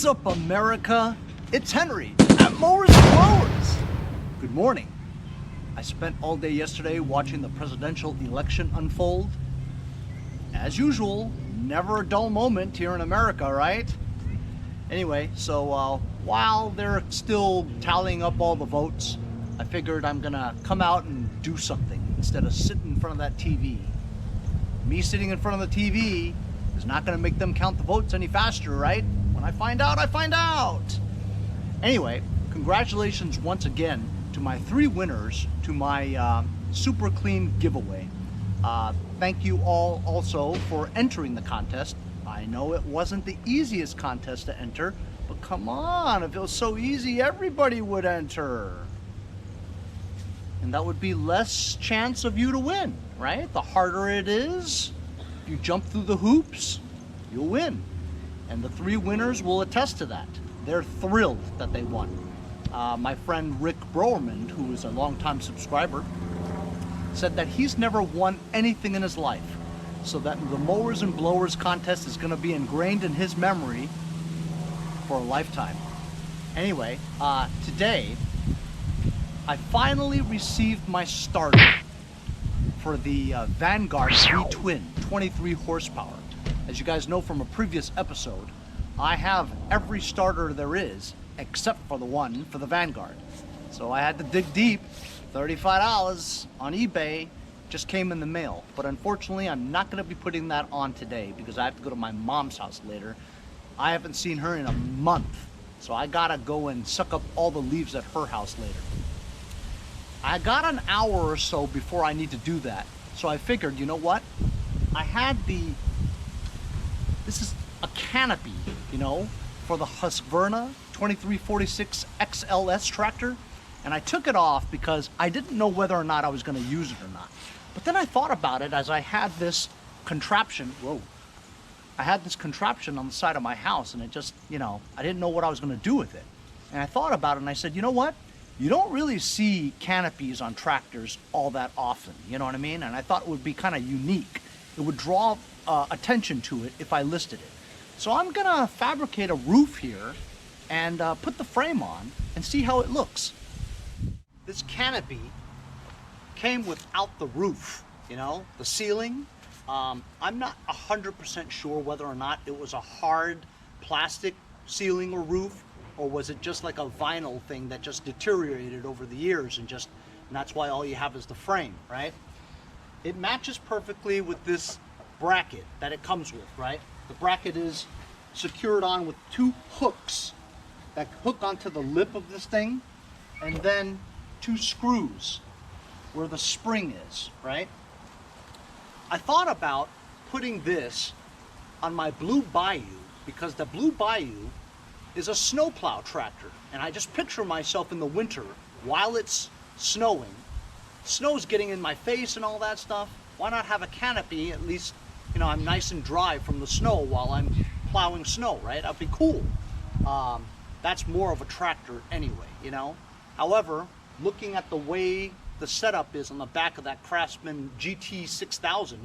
What's up, America? It's Henry at Mowers and Blowers. Good morning. I spent all day yesterday watching the presidential election unfold. As usual, never a dull moment here in America, right? Anyway, so while they're still tallying up all the votes, I figured I'm gonna come out and do something instead of sitting in front of that TV. Me sitting in front of the TV is not gonna make them count the votes any faster, right? When I find out, I find out. Anyway, congratulations once again to my 3 winners to my super clean giveaway. Thank you all also for entering the contest. I know it wasn't the easiest contest to enter, but come on, if it was so easy, everybody would enter. And that would be less chance of you to win, right? The harder it is, if you jump through the hoops, you'll win. And the 3 winners will attest to that. They're thrilled that they won. My friend Rick Browerman, who is a longtime subscriber, said that he's never won anything in his life, so that the Mowers and Blowers contest is going to be ingrained in his memory for a lifetime. Anyway, today I finally received my starter for the Vanguard V-Twin 23 horsepower. As you guys know from a previous episode, I have every starter there is except for the one for the Vanguard. So I had to dig deep. $35 on eBay just came in the mail. But unfortunately, I'm not going to be putting that on today because I have to go to my mom's house later. I haven't seen her in a month, so I gotta go and suck up all the leaves at her house later. I got an hour or so before I need to do that, so I figured, you know what? I had this is a Canopy, you know, for the Husqvarna 2346Xls tractor, and I took it off because I didn't know whether or not I was going to use it or not. But then I thought about it as I had this contraption. I had this contraption on the side of my house, and it just, you know, I didn't know what I was going to do with it. And I thought about it, and I said, you know what? You don't really see canopies on tractors all that often, you know what I mean? And I thought it would be kind of unique. It would draw attention to it if I listed it. So I'm gonna fabricate a roof here and put the frame on and see how it looks. This canopy came without the roof, you know, the ceiling. I'm not 100% sure whether or not it was a hard plastic ceiling or roof, or was it just like a vinyl thing that just deteriorated over the years and that's why all you have is the frame, right? It matches perfectly with this bracket that it comes with, right? The bracket is secured on with 2 hooks that hook onto the lip of this thing, and then 2 screws where the spring is, right? I thought about putting this on my Blue Bayou because the Blue Bayou is a snowplow tractor, and I just picture myself in the winter while it's snowing. Snow's getting in my face and all that stuff. Why not have a canopy? At least, you know, I'm nice and dry from the snow while I'm plowing snow, right? That'd be cool. That's more of a tractor anyway, you know? However, looking at the way the setup is on the back of that Craftsman GT6000,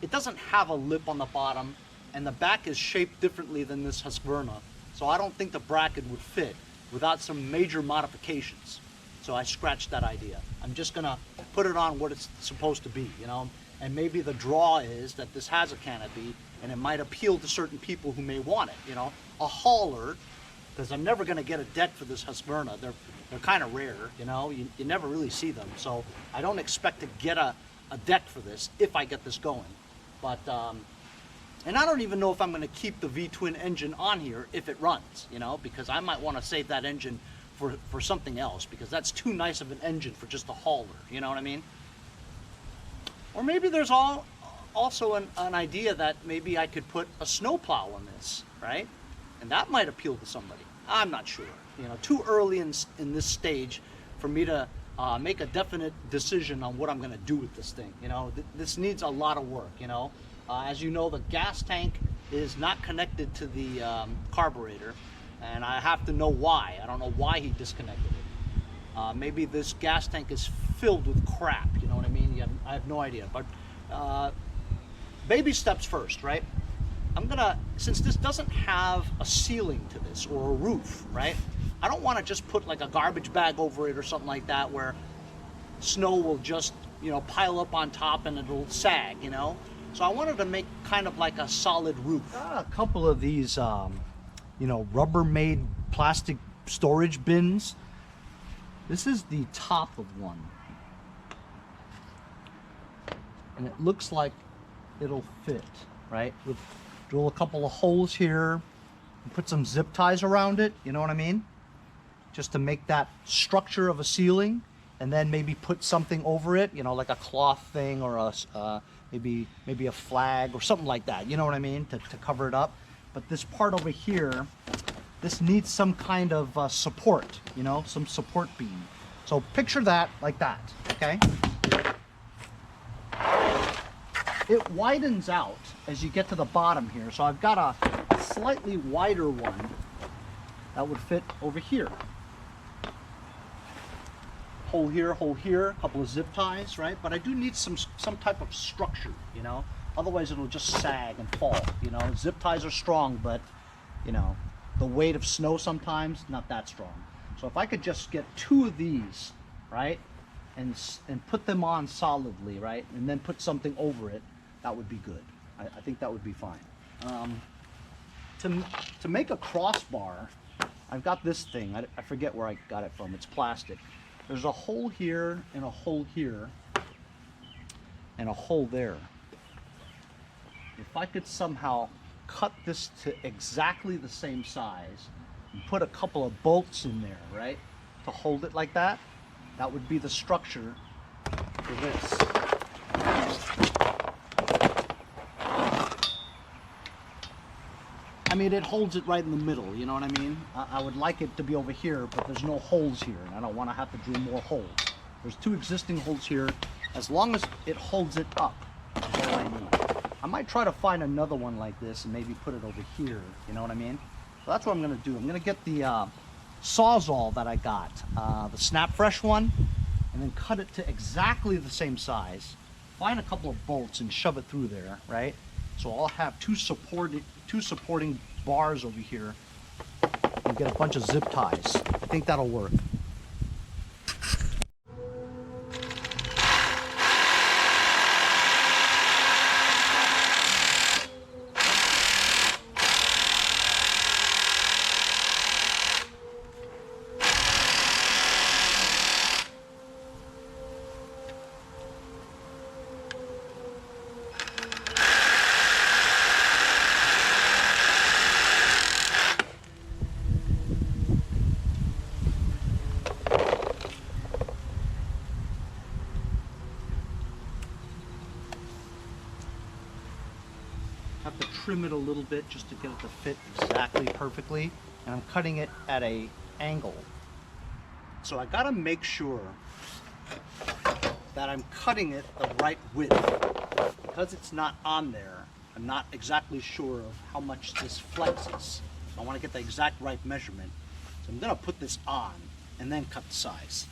it doesn't have a lip on the bottom, and the back is shaped differently than this Husqvarna, so I don't think the bracket would fit without some major modifications. So I scratched that idea. I'm just gonna put it on what it's supposed to be, you know? And maybe the draw is that this has a canopy and it might appeal to certain people who may want it, you know? A hauler, because I'm never gonna get a deck for this Husqvarna. They're kind of rare, you know? You never really see them. So I don't expect to get a deck for this if I get this going. But, and I don't even know if I'm gonna keep the V-twin engine on here if it runs, you know? Because I might wanna save that engine for something else, because that's too nice of an engine for just a hauler, you know what I mean? Or maybe there's also an idea that maybe I could put a snowplow on this, right? And that might appeal to somebody. I'm not sure. You know, too early in this stage for me to make a definite decision on what I'm gonna do with this thing, you know? This needs a lot of work, you know? As you know, the gas tank is not connected to the carburetor, and I have to know why. I don't know why he disconnected it. Maybe this gas tank is filled with crap, you know what I mean? I have no idea, but baby steps first, right? I'm gonna, since this doesn't have a ceiling to this or a roof, right? I don't want to just put like a garbage bag over it or something like that where snow will just, you know, pile up on top and it'll sag, you know? So I wanted to make kind of like a solid roof. A couple of these, you know, Rubbermaid plastic storage bins. This is the top of one. And it looks like it'll fit, right? We'll drill a couple of holes here and put some zip ties around it, you know what I mean? Just to make that structure of a ceiling, and then maybe put something over it, you know, like a cloth thing or a maybe a flag or something like that, you know what I mean, to cover it up. But this part over here, this needs some kind of support, you know, some support beam. So picture that like that, okay? It widens out as you get to the bottom here. So I've got a slightly wider one that would fit over here. Hole here, a couple of zip ties, right? But I do need some type of structure, you know? Otherwise it'll just sag and fall, you know? Zip ties are strong, but, you know, the weight of snow sometimes, not that strong. So if I could just get 2 of these, right? And put them on solidly, right? And then put something over it, that would be good. I think that would be fine. To make a crossbar, I've got this thing. I forget where I got it from. It's plastic. There's a hole here and a hole here and a hole there. If I could somehow cut this to exactly the same size and put a couple of bolts in there, right, to hold it like that, that would be the structure for this. I mean, it holds it right in the middle, you know what I mean? I would like it to be over here, but there's no holes here, and I don't want to have to drill more holes. There's 2 existing holes here. As long as it holds it up, is all I need. I might try to find another one like this and maybe put it over here, you know what I mean? So that's what I'm going to do. I'm going to get the Sawzall that I got, the Snap Fresh one, and then cut it to exactly the same size. Find a couple of bolts and shove it through there, right? So I'll have two supporting bars over here and get a bunch of zip ties. I think that'll work. Have to trim it a little bit just to get it to fit exactly perfectly, and I'm cutting it at an angle. So I gotta make sure that I'm cutting it the right width. Because it's not on there, I'm not exactly sure of how much this flexes. So I want to get the exact right measurement. So I'm gonna put this on and then cut the size.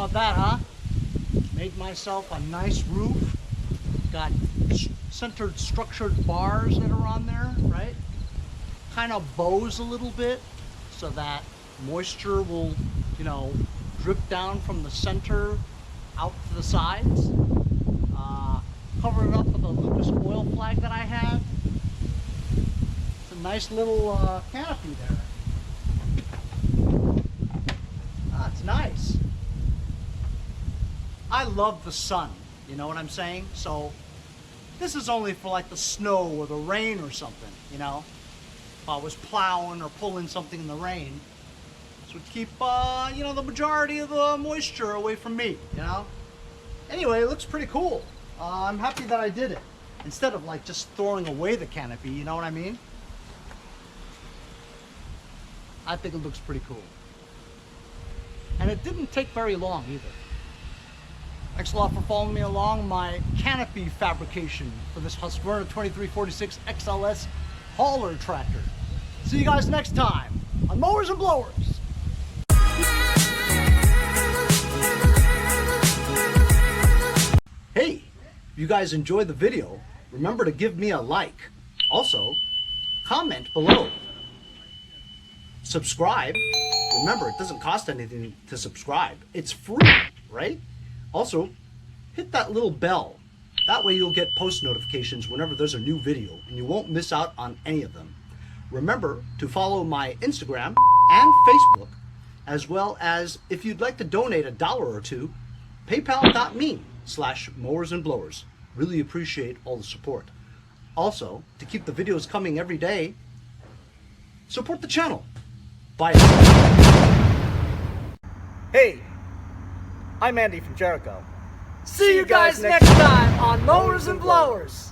about that, huh? Made myself a nice roof. Got centered structured bars that are on there, right? Kind of bows a little bit so that moisture will, you know, drip down from the center out to the sides. Cover it up with a Lucas oil flag that I have. It's a nice little canopy there. It's nice. I love the sun, you know what I'm saying? So this is only for like the snow or the rain or something, you know? If I was plowing or pulling something in the rain, this would keep, you know, the majority of the moisture away from me, you know? Anyway, it looks pretty cool. I'm happy that I did it. Instead of like just throwing away the canopy, you know what I mean? I think it looks pretty cool. And it didn't take very long either. Thanks a lot for following me along my canopy fabrication for this Husqvarna 2346Xls hauler tractor. See you guys next time on Mowers and Blowers. Hey, if you guys enjoyed the video, remember to give me a like. Also, comment below. Subscribe. Remember, it doesn't cost anything to subscribe. It's free, right? Also, hit that little bell. That way you'll get post notifications whenever there's a new video and you won't miss out on any of them. Remember to follow my Instagram and Facebook, as well as if you'd like to donate $1 or $2, paypal.me/mowersandblowers. Really appreciate all the support. Also, to keep the videos coming every day, support the channel. Bye. Hey, I'm Andy from Jericho. See you guys next time on Mowers and Blowers.